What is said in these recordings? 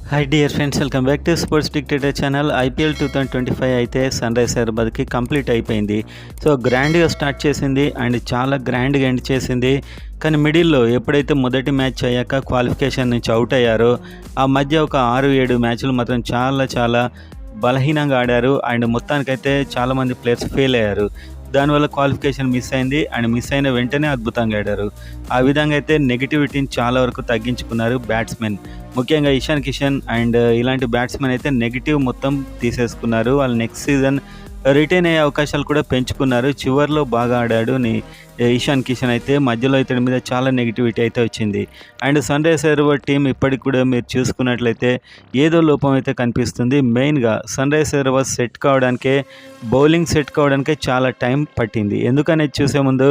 Hi dear friends, welcome back to sports dictator channel. IPL 2025 అయితే sun rise హైదరాబాద్కి complete అయిపోయింది. So గ్రాండ్గా start చేసింది అండ్ చాలా గ్రాండ్గా ఎండ్ చేసింది. కానీ మిడిల్లో ఎప్పుడైతే మొదటి మ్యాచ్ అయ్యాక క్వాలిఫికేషన్ నుంచి అవుట్ అయ్యారో ఆ మధ్య ఒక 6-7 మ్యాచ్లు మాత్రం చాలా బలహీనంగా ఆడారు అండ్ మొత్తానికైతే చాలామంది ప్లేయర్స్ ఫెయిల్ అయ్యారు. దానివల్ల క్వాలిఫికేషన్ మిస్ అయింది అండ్ మిస్ అయిన వెంటనే అద్భుతంగా ఆడారు. ఆ విధంగా అయితే నెగిటివిటీని చాలా వరకు తగ్గించుకున్నారు బ్యాట్స్మెన్. ముఖ్యంగా ఇషాన్ కిషన్ అండ్ ఇలాంటి బ్యాట్స్మెన్ అయితే నెగిటివ్ మొత్తం తీసేసుకున్నారు. వాళ్ళు నెక్స్ట్ సీజన్ రిటైన్ అయ్యే అవకాశాలు కూడా పెంచుకున్నారు. చివర్లో బాగా ఆడాడు ఇషాన్ కిషన్ అయితే, మధ్యలో ఇతడి మీద చాలా నెగిటివిటీ అయితే వచ్చింది. And sun rise Hyderabad team ఇప్పటికి కూడా మీరు చూసుకున్నట్లయితే ఏదో లోపం అయితే కనిపిస్తుంది. మెయిన్గా సన్ రైజ్ హైదరాబాద్ సెట్ కావడానికే, బౌలింగ్ సెట్ కావడానికే చాలా టైం పట్టింది. ఎందుకనేది చూసే ముందు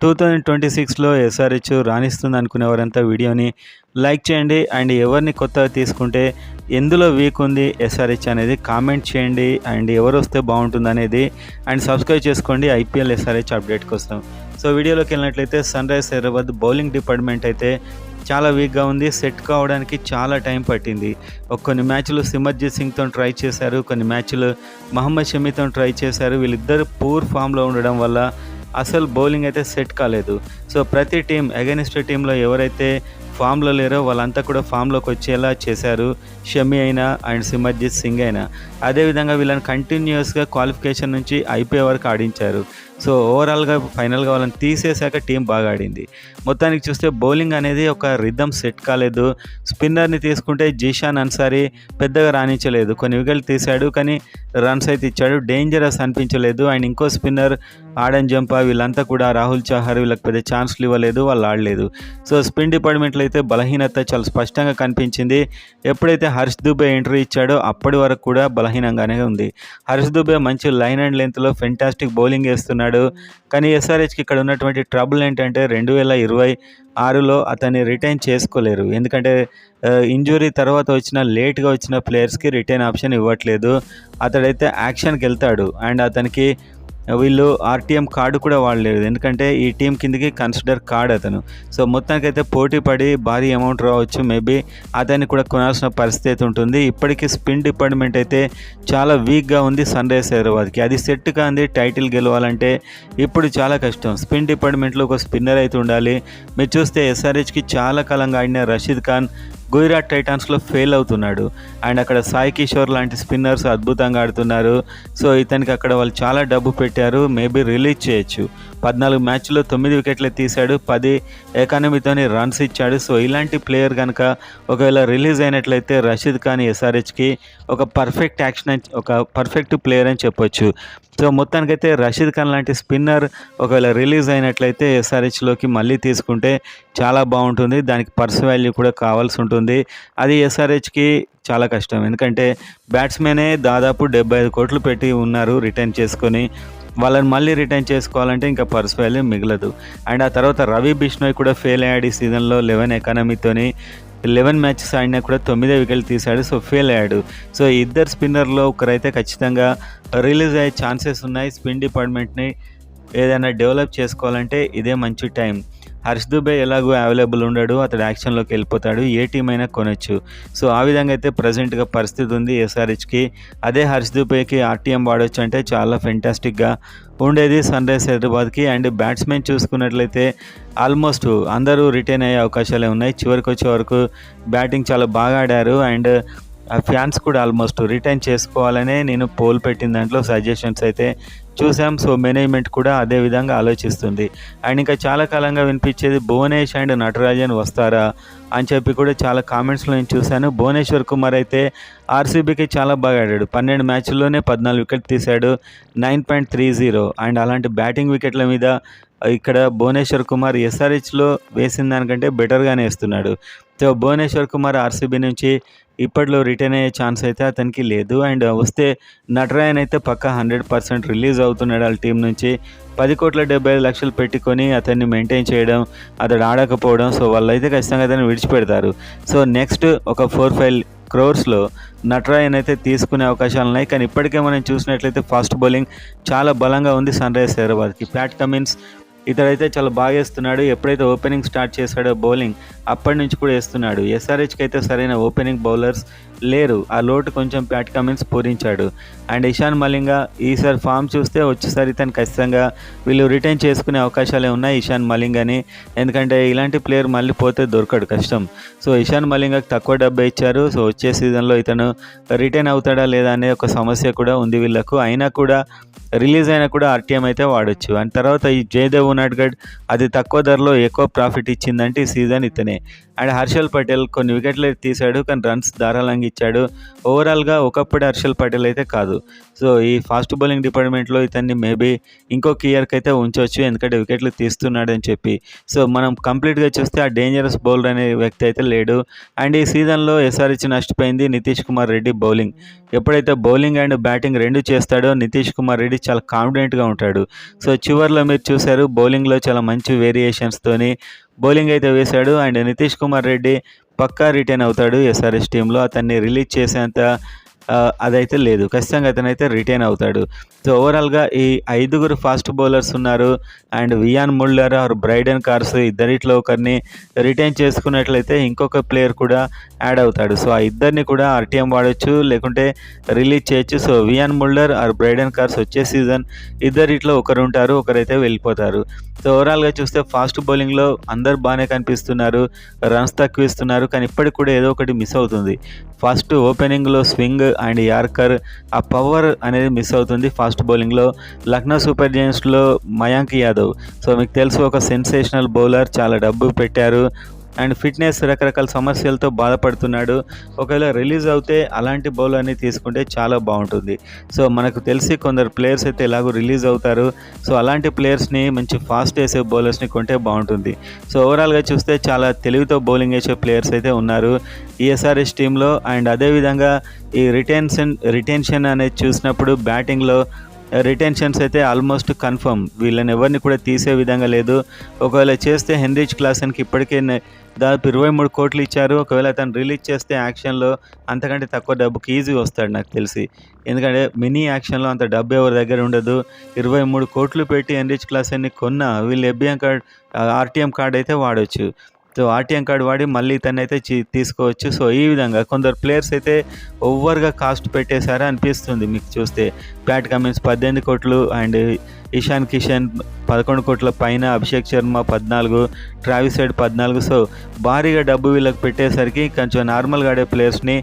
2026లో ఎస్ఆర్హెచ్ రాణిస్తుంది అనుకునేవారంతా వీడియోని లైక్ చేయండి అండ్ ఎవరిని కొత్తగా తీసుకుంటే ఎందులో వీక్ ఉంది ఎస్ఆర్హెచ్ అనేది కామెంట్ చేయండి అండ్ ఎవరు వస్తే బాగుంటుంది అనేది అండ్ సబ్స్క్రైబ్ చేసుకోండి ఐపీఎల్ ఎస్ఆర్హెచ్ అప్డేట్ కోసం. సో వీడియోలోకి వెళ్ళినట్లయితే sun rise Hyderabad bowling department అయితే చాలా వీక్గా ఉంది. సెట్ కావడానికి చాలా టైం పట్టింది. కొన్ని మ్యాచ్లు సిమర్జిత్ సింగ్తో ట్రై చేశారు, కొన్ని మ్యాచ్లు మహమ్మద్ షమీతో ట్రై చేశారు. వీళ్ళిద్దరు పూర్ ఫామ్లో ఉండడం వల్ల అసలు బౌలింగ్ అయితే సెట్ కాలేదు. సో ప్రతి టీం అగైనిస్ట్ టీంలో ఎవరైతే ఫామ్లో లేరో వాళ్ళంతా కూడా ఫామ్లోకి వచ్చేలా చేశారు, షమి అయినా అండ్ సిమర్జిత్ సింగ్ అయినా. అదేవిధంగా వీళ్ళని కంటిన్యూస్గా క్వాలిఫికేషన్ నుంచి అయిపోయే వరకు ఆడించారు. సో ఓవరాల్గా ఫైనల్గా వాళ్ళని తీసేశాక టీం బాగా ఆడింది. మొత్తానికి చూస్తే బౌలింగ్ అనేది ఒక రిథమ్ సెట్ కాలేదు. స్పిన్నర్ని తీసుకుంటే జీషాన్ అన్సారీ పెద్దగా రాణించలేదు, కొన్ని వికెట్లు తీశాడు కానీ రన్స్ అయితే ఇచ్చాడు, డేంజరస్ అనిపించలేదు. అండ్ ఇంకో స్పిన్నర్ ఆడన్ జంపా వీళ్ళంతా కూడా రాహుల్ చహర్ వీళ్ళకి పెద్ద ఛాన్స్లు ఇవ్వలేదు, వాళ్ళు ఆడలేదు. సో స్పిన్ డిపార్ట్మెంట్లో అయితే బలహీనత చాలా స్పష్టంగా కనిపించింది. ఎప్పుడైతే హర్ష్ దుబే ఎంట్రీ ఇచ్చాడో అప్పటి వరకు కూడా బలహీనంగానే ఉంది. హర్ష్ దుబే మంచి లైన్ అండ్ లెంత్లో ఫెంటాస్టిక్ బౌలింగ్ వేస్తున్నాడు. కానీ ఎస్ఆర్హెచ్కి ఇక్కడ ఉన్నటువంటి ట్రబుల్ ఏంటంటే 2026లో అతన్ని రిటైన్ చేసుకోలేరు. ఎందుకంటే ఇంజురీ తర్వాత లేట్గా వచ్చిన ప్లేయర్స్కి రిటైన్ ఆప్షన్ ఇవ్వట్లేదు. అతడైతే యాక్షన్కి వెళ్తాడు అండ్ అతనికి వీళ్ళు ఆర్టీఎం కార్డు కూడా వాడలేదు, ఎందుకంటే ఈ టీం కిందకి కన్సిడర్ కార్డ్ అతను. సో మొత్తానికైతే పోటీ పడి భారీ అమౌంట్ రావచ్చు, మేబీ అతన్ని కూడా కొనాల్సిన పరిస్థితి ఉంటుంది. ఇప్పటికీ స్పిన్ డిపార్ట్మెంట్ అయితే చాలా వీక్గా ఉంది సన్ రైజ్ హైదరాబాద్కి. అది సెట్ కాంది టైటిల్ గెలవాలంటే ఇప్పుడు చాలా కష్టం. స్పిన్ డిపార్ట్మెంట్లో ఒక స్పిన్నర్ అయితే ఉండాలి. మీరు చూస్తే ఎస్ఆర్హెచ్కి చాలా కాలంగా ఆడిన రషీద్ ఖాన్ గుజరాత్ టైటాన్స్లో ఫెయిల్ అవుతున్నాడు అండ్ అక్కడ సాయి కిషోర్ లాంటి స్పిన్నర్స్ అద్భుతంగా ఆడుతున్నారు. సో ఇతనికి అక్కడ వాళ్ళు చాలా డబ్బు పెట్టారు, మేబీ రిలీజ్ చేయొచ్చు. 14 మ్యాచ్లో 9 వికెట్లే తీశాడు, 10 ఎకానమీతోని రన్స్ ఇచ్చాడు. సో ఇలాంటి ప్లేయర్ కనుక ఒకవేళ రిలీజ్ అయినట్లయితే రషీద్ ఖాన్ ఎస్ఆర్హెచ్కి ఒక పర్ఫెక్ట్ యాక్షన్, ఒక పర్ఫెక్ట్ ప్లేయర్ అని చెప్పొచ్చు. సో మొత్తానికైతే రషీద్ ఖాన్ లాంటి స్పిన్నర్ ఒకవేళ రిలీజ్ అయినట్లయితే ఎస్ఆర్హెచ్లోకి మళ్ళీ తీసుకుంటే చాలా బాగుంటుంది. దానికి పర్స్ వాల్యూ కూడా కావాల్సి ఉంటుంది. అది ఎస్ఆర్హెచ్కి చాలా కష్టం, ఎందుకంటే బ్యాట్స్మెనే దాదాపు 75 కోట్లు పెట్టి ఉన్నారు రిటైన్ చేసుకొని. వాళ్ళని మళ్ళీ రిటైన్ చేసుకోవాలంటే ఇంకా పర్స్ వాల్యూ మిగలదు. అండ్ ఆ తర్వాత రవి బిష్ణోయ్ కూడా ఫెయిల్ అయ్యాడు ఈ సీజన్లో 11 ఎకానమీతోని. 11 మ్యాచెస్ ఆడినా కూడా 9 వికెట్లు తీశాడు, సో ఫెయిల్ అయ్యాడు. సో ఇద్దరు స్పిన్నర్లో ఒకరైతే ఖచ్చితంగా రిలీజ్ అయ్యే ఛాన్సెస్ ఉన్నాయి. స్పిన్ డిపార్ట్మెంట్ని ఏదైనా డెవలప్ చేసుకోవాలంటే ఇదే మంచి టైం. హర్ష్ దుబే ఎలాగో అవైలబుల్ ఉండడు, అతడు యాక్షన్లోకి వెళ్ళిపోతాడు, ఏ టీం అయినా కొనొచ్చు. సో ఆ విధంగా అయితే ప్రజెంట్గా పరిస్థితి ఉంది ఎస్ఆర్హెచ్కి. అదే హర్ష్ దుబేకి ఆర్టీఎం వాడొచ్చు అంటే చాలా ఫెంటాస్టిక్గా ఉండేది సన్ రైజ్ హైదరాబాద్కి. అండ్ బ్యాట్స్మెన్ చూసుకున్నట్లయితే ఆల్మోస్ట్ అందరూ రిటైన్ అయ్యే అవకాశాలే ఉన్నాయి. చివరికి వచ్చే వరకు బ్యాటింగ్ చాలా బాగా ఆడారు అండ్ ఫ్యాన్స్ కూడా ఆల్మోస్ట్ రిటైన్ చేసుకోవాలనే నేను పోల్ పెట్టిన దాంట్లో సజెషన్స్ అయితే చూసాం. సో మేనేజ్మెంట్ కూడా అదే విధంగా ఆలోచిస్తుంది. అండ్ ఇంకా చాలా కాలంగా వినిపించేది భువనేష్ అండ్ నటరాజన్ వస్తారా అని చెప్పి కూడా చాలా కామెంట్స్లో నేను చూశాను. భువనేశ్వర్ కుమార్ అయితే ఆర్సీబీకి చాలా బాగా ఆడాడు, 12 మ్యాచ్ల్లోనే 14 వికెట్లు తీశాడు, 9.30. అండ్ అలాంటి బ్యాటింగ్ వికెట్ల మీద ఇక్కడ భువనేశ్వర్ కుమార్ ఎస్ఆర్హెచ్లో వేసిన దానికంటే బెటర్గానే వేస్తున్నాడు. సో భువనేశ్వర్ కుమార్ ఆర్సీబీ నుంచి ఇప్పట్లో రిటర్న్ అయ్యే ఛాన్స్ అయితే అతనికి లేదు. అండ్ వస్తే నటరాయన్ అయితే పక్కా 100% రిలీజ్ అవుతున్నాడు వాళ్ళ టీం నుంచి. 10,75,00,000 పెట్టుకొని అతన్ని మెయింటైన్ చేయడం, అతడు ఆడకపోవడం, సో వాళ్ళైతే ఖచ్చితంగా అతన్ని విడిచిపెడతారు. సో నెక్స్ట్ ఒక 4-5 క్రోర్స్లో నటరాయన్ అయితే తీసుకునే అవకాశాలు ఉన్నాయి. కానీ ఇప్పటికే మనం చూసినట్లయితే ఫాస్ట్ బౌలింగ్ చాలా బలంగా ఉంది సన్ రైజ్ హైదరాబాద్కి. ప్యాట్ కమిన్స్ ఇతడైతే చాలా బాగా వేస్తున్నాడు. ఎప్పుడైతే ఓపెనింగ్ స్టార్ట్ చేశాడో బౌలింగ్ అప్పటి నుంచి కూడా వేస్తున్నాడు. ఎస్ఆర్హెచ్కి అయితే సరైన ఓపెనింగ్ బౌలర్స్ లేరు. ఆ లోటు కొంచెం ప్యాట్ కమిన్స్ పూరించాడు. అండ్ ఇషాన్ మలింగ ఈసారి ఫామ్ చూస్తే వచ్చేసరి తను ఖచ్చితంగా వీళ్ళు రిటైన్ చేసుకునే అవకాశాలే ఉన్నాయి ఇషాన్ మలింగని. ఎందుకంటే ఇలాంటి ప్లేయర్ మళ్ళీ పోతే దొరకడు, కష్టం. సో ఇషాన్ మలింగకి తక్కువ డబ్బే ఇచ్చారు. సో వచ్చే సీజన్లో ఇతను రిటైన్ అవుతాడా లేదా అనే ఒక సమస్య కూడా ఉంది వీళ్ళకు. అయినా కూడా రిలీజ్ అయినా కూడా ఆర్టీఎం అయితే వాడొచ్చు. అండ్ తర్వాత ఈ జయదేవ్ ఉనాడ్గఢ్ అది తక్కువ ధరలో ఎక్కువ ప్రాఫిట్ ఇచ్చిందంటే ఈ సీజన్ ఇతనే. అండ్ హర్షల్ పటేల్ కొన్ని వికెట్లు తీశాడు, కానీ రన్స్ ధారాళంగా ఇచ్చాడు. ఓవరాల్గా ఒకప్పుడు హర్షల్ పటేల్ అయితే కాదు. సో ఈ ఫాస్ట్ బౌలింగ్ డిపార్ట్మెంట్లో ఇతన్ని మేబీ ఇంకొక ఇయర్కి అయితే ఉంచవచ్చు, ఎందుకంటే వికెట్లు తీస్తున్నాడని చెప్పి. సో మనం కంప్లీట్గా చూస్తే ఆ డేంజరస్ బౌలర్ అనే వ్యక్తి అయితే లేడు. అండ్ ఈ సీజన్లో ఎస్ఆర్హెచ్ నష్టపోయింది నితీష్ కుమార్ రెడ్డి బౌలింగ్. ఎప్పుడైతే బౌలింగ్ అండ్ బ్యాటింగ్ రెండు చేస్తాడో నితీష్ కుమార్ రెడ్డి చాలా కాన్ఫిడెంట్గా ఉంటాడు. సో చివర్లో మీరు చూశారు బౌలింగ్లో చాలా మంచి వేరియేషన్స్తోని బౌలింగ్ అయితే వేశాడు. అండ్ నితీష్ కుమార్ రెడ్డి పక్కా రిటైన్ అవుతాడు ఎస్ఆర్హెచ్ టీంలో. అతన్ని రిలీజ్ చేసేంత అదైతే లేదు, ఖచ్చితంగా అతనైతే రిటైన్ అవుతాడు. సో ఓవరాల్గా ఈ 5 ఫాస్ట్ బౌలర్స్ ఉన్నారు. And Wiaan Mulder or Brydon Carse ఇద్దరిట్లో ఒకరిని రిటైన్ చేసుకున్నట్లయితే ఇంకొక ప్లేయర్ కూడా యాడ్ అవుతాడు. సో ఆ ఇద్దరిని కూడా ఆర్టీఎం వాడచ్చు, లేకుంటే రిలీజ్ చేయొచ్చు. So Wiaan Mulder or Brydon Carse వచ్చే సీజన్ ఇద్దరిట్లో ఒకరు ఉంటారు, ఒకరైతే వెళ్ళిపోతారు. సో ఓవరాల్గా చూస్తే ఫాస్ట్ బౌలింగ్లో అందరు బాగానే కనిపిస్తున్నారు, రన్స్ తక్కువ ఇస్తున్నారు, కానీ ఇప్పటికి కూడా ఏదో ఒకటి మిస్ అవుతుంది. ఫస్ట్ ఓపెనింగ్లో స్వింగ్ అండ్ యార్కర్ ఆ పవర్ అనేది మిస్ అవుతుంది ఫాస్ట్ బౌలింగ్లో. లక్నో సూపర్ జైంట్స్లో మయాంక్ యాదవ్, సో మీకు తెలుసు ఒక సెన్సేషనల్ బౌలర్, చాలా డబ్బు పెట్టారు. అండ్ ఫిట్నెస్ రకరకాల సమస్యలతో బాధపడుతున్నాడు. ఒకవేళ రిలీజ్ అవుతే అలాంటి బౌలర్ని తీసుకుంటే చాలా బాగుంటుంది. సో మనకు తెలిసి కొందరు ప్లేయర్స్ అయితే ఎలాగో రిలీజ్ అవుతారు. సో అలాంటి ప్లేయర్స్ని మంచి ఫాస్ట్ వేసే బౌలర్స్ని కొంటే బాగుంటుంది. సో ఓవరాల్గా చూస్తే చాలా తెలివితో బౌలింగ్ వేసే ప్లేయర్స్ అయితే ఉన్నారు ఈ ఎస్ఆర్హెచ్ టీంలో. అండ్ అదేవిధంగా ఈ రిటెన్షన్ అనేది చూసినప్పుడు బ్యాటింగ్లో రిటెన్షన్స్ అయితే ఆల్మోస్ట్ కన్ఫర్మ్, వీళ్ళని ఎవరిని కూడా తీసే విధంగా లేదు. ఒకవేళ చేస్తే హెన్రిచ్ క్లాసన్కి ఇప్పటికే దాదాపు 23 కోట్లు ఇచ్చారు. ఒకవేళ తను రిలీజ్ చేస్తే యాక్షన్లో అంతకంటే తక్కువ డబ్బుకి ఈజీగా వస్తాడు నాకు తెలిసి. ఎందుకంటే మినీ యాక్షన్లో అంత డబ్బు ఎవరి దగ్గర ఉండదు. 23 కోట్లు పెట్టి హెన్రిచ్ క్లాసన్ని కొన్న వీళ్ళు ఎఫ్బిఎం కార్డ్ ఆర్టీఎం కార్డ్ అయితే వాడవచ్చు. సో ఆర్టీఎం కార్డు వాడి మళ్ళీ తనైతే తీసుకోవచ్చు. సో ఈ విధంగా కొందరు ప్లేయర్స్ అయితే ఓవర్గా కాస్ట్ పెట్టేశారా అనిపిస్తుంది మీకు చూస్తే. ప్యాట్ కమిన్స్ 18 కోట్లు అండ్ ఇషాన్ కిషన్ 11 కోట్ల పైన, Abhishek Sharma 14, Travis head 14. So భారీగా డబ్బు వీళ్ళకి పెట్టేసరికి కొంచెం నార్మల్గా ఆడే ప్లేయర్స్ని,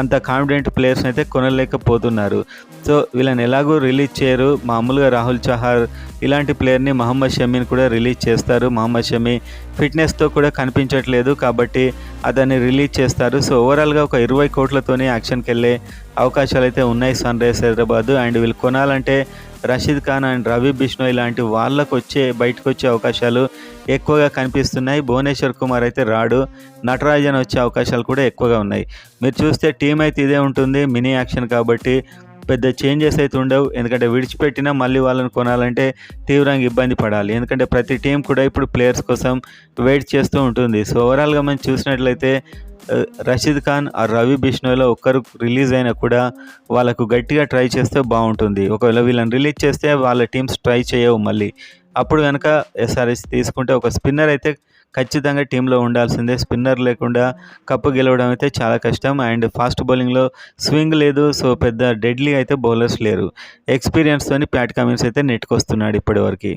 అంత కాన్ఫిడెంట్ ప్లేయర్స్ని అయితే కొనలేకపోతున్నారు. సో వీళ్ళని ఎలాగో రిలీజ్ చేయరు. మామూలుగా రాహుల్ చహార్ ఇలాంటి ప్లేయర్ని, మహమ్మద్ షమీని కూడా రిలీజ్ చేస్తారు. మహమ్మద్ షమీ ఫిట్నెస్తో కూడా కనిపించట్లేదు కాబట్టి అతన్ని రిలీజ్ చేస్తారు. సో ఓవరాల్గా ఒక 20 కోట్లతోనే యాక్షన్కి వెళ్ళే అవకాశాలు అయితే ఉన్నాయి సన్ రైజర్స్ హైదరాబాద్. అండ్ వీళ్ళు కొనాలంటే రషీద్ ఖాన్ అండ్ రవి బిష్ణోయ్ లాంటి వాళ్ళకు బయటకు వచ్చే అవకాశాలు ఎక్కువగా కనిపిస్తున్నాయి. భువనేశ్వర్ కుమార్ అయితే రాడు, నటరాజన్ వచ్చే అవకాశాలు కూడా ఎక్కువగా ఉన్నాయి. మీరు చూస్తే టీం అయితే ఇదే ఉంటుంది, మినీ యాక్షన్ కాబట్టి పెద్ద చేంజెస్ అయితే ఉండవు. ఎందుకంటే విడిచిపెట్టినా మళ్ళీ వాళ్ళని కొనాలంటే తీవ్రంగా ఇబ్బంది పడాలి. ఎందుకంటే ప్రతి టీం కూడా ఇప్పుడు ప్లేయర్స్ కోసం వెయిట్ చేస్తూ ఉంటుంది. సో ఓవరాల్గా మనం చూసినట్లయితే రషీద్ ఖాన్ ఆ రవి బిష్ణోయ్లో ఒక్కరు రిలీజ్ అయినా కూడా వాళ్ళకు గట్టిగా ట్రై చేస్తే బాగుంటుంది. ఒకవేళ వీళ్ళని రిలీజ్ చేస్తే వాళ్ళ టీమ్స్ ట్రై చేయవు మళ్ళీ. అప్పుడు కనుక ఎస్ఆర్హెచ్ తీసుకుంటే ఒక స్పిన్నర్ అయితే ఖచ్చితంగా టీంలో ఉండాల్సిందే. స్పిన్నర్ లేకుండా కప్పు గెలవడం అయితే చాలా కష్టం. అండ్ ఫాస్ట్ బౌలింగ్లో స్వింగ్ లేదు, సో పెద్ద డెడ్లీ అయితే బౌలర్స్ లేరు. ఎక్స్పీరియన్స్తోని ప్యాట్ కమిన్స్ అయితే నెట్టుకొస్తున్నాడు ఇప్పటివరకు.